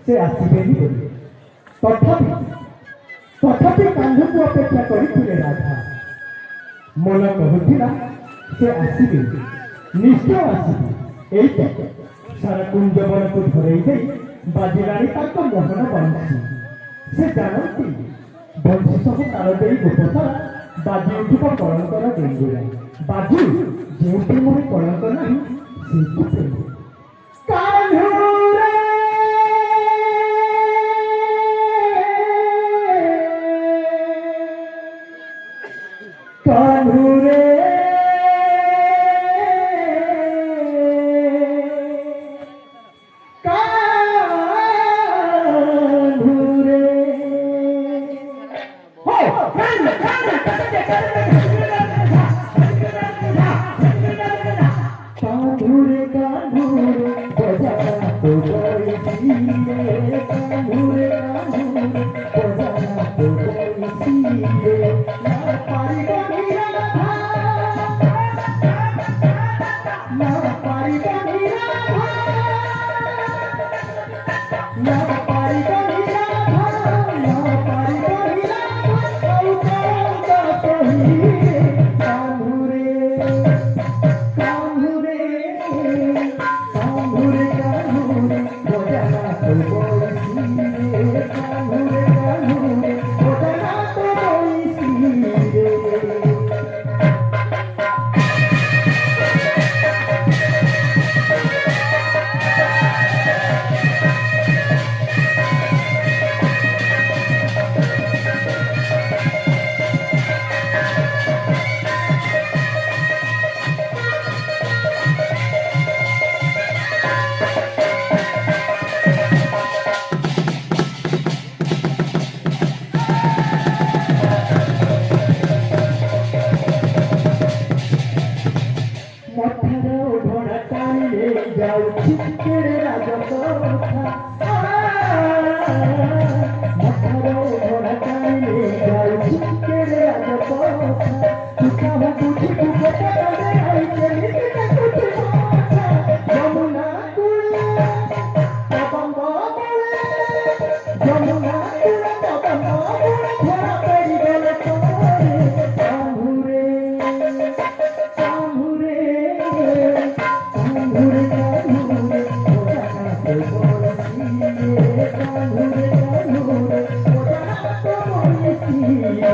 ସେ ଆସିବେନି ବୋଲି। ତଥାପି କାହ୍ନୁକୁ ଅପେକ୍ଷା କରିଥିଲେ ରାଧା। ମନ କହୁଥିଲା ସେ ଆସିବେ, ନିଶ୍ଚୟ ଆସିବେ। ଏଇଟା ସାରା କୁଞ୍ଜବନକୁ ଧରେଇ ଦେଇ ବାଜିଲାଣି ତାଙ୍କ ମୋହନ ବଂଶୀ। ସେ ଜାଣନ୍ତି ବଂଶୀ ସବୁ ତାଳ ଦେଇ ଗୋପସାରା ବାଜି ଉଠିବ କଳଙ୍କର ଡେଙ୍ଗୁରା। ବାଜୁ ଯେଉଁଠି ମୋର କଳଙ୍କ ନାହିଁ ସେଇଠି ପ୍ରେମ। କାହ୍ନୁରେ କାହ୍ନୁରେ କାହ୍ନୁରେ কাঁধুরে কাঁধুরে বজানা তো বইছিরে, কাঁধুরে কাঁধুরে বজানা তো বইছিরে। না পারিব নিরাধা, না পারিব নিরাধা, না পারিব নিরাধা, না পারিব নিরাধা। আউ কাউকা কহিরে কাঁধুরে কাঁধুরে কাঁধুরে কাঁধুরে বজানা তো বইছিরে, কাঁধুরে কাঁধুরে বজানা তো বইছিরে। মথার ঘোড়া টানিয়ে যাও চিত্তের রাজকথা, মথার ঘোড়া টানিয়ে যাও চিত্তের রাজকথা। তুকাহ বুঝি কুপটারে হইতে লিখিতে কুটি মাথা। যমুনা কুলে তবঙ্গ বলে, যমুনা কুলে তবঙ্গ বলে ঘোড়া পেরি গেলে তোরে। কাঁধুরে কাঁধুরে কাঁধুরে কাঁধুরে বজানা তো বইছিরে, কাঁধুরে কাঁধুরে বজানা তো বইছিরে।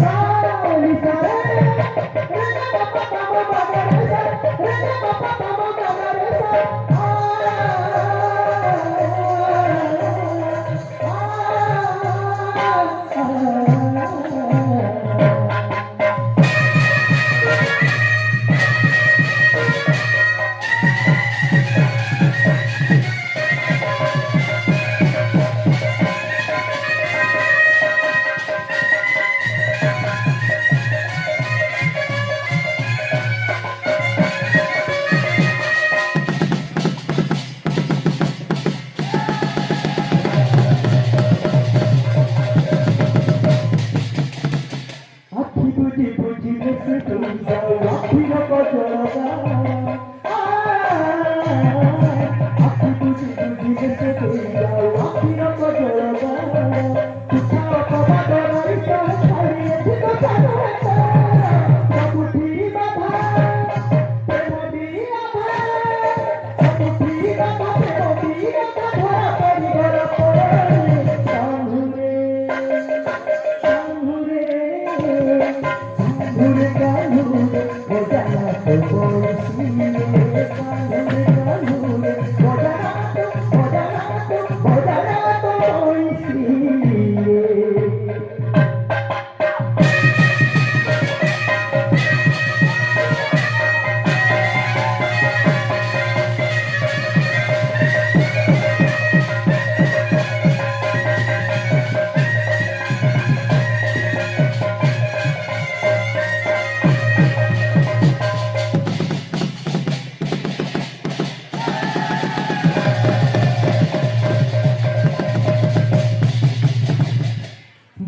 সালি সারে রে বাবা বাবা বাবা রে সা, রে বাবা বাবা বাবা রে সা। আখি বুঝি বুঝি বসে তুমি যাও আখির কজলগা। আখি বুঝি বুঝি বসে তুমি যাও আখির কজলগা। কোথাও কবা ডরাই সহ ছাড়িয়ে দিল চারুটা। প্রভুটি বাধা প্রেম বিরাধা, প্রভুটি বাধা প্রেম বিরাধা। ধরা পড়ি ধরা পড়ে কাঁধুরে কাঁধুরে কাঁধুরে কাঁধুরে বজানা তো বইছিরে, কাঁধুরে কাঁধুরে বজানা তো বইছিরে।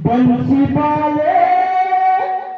बंसी वाले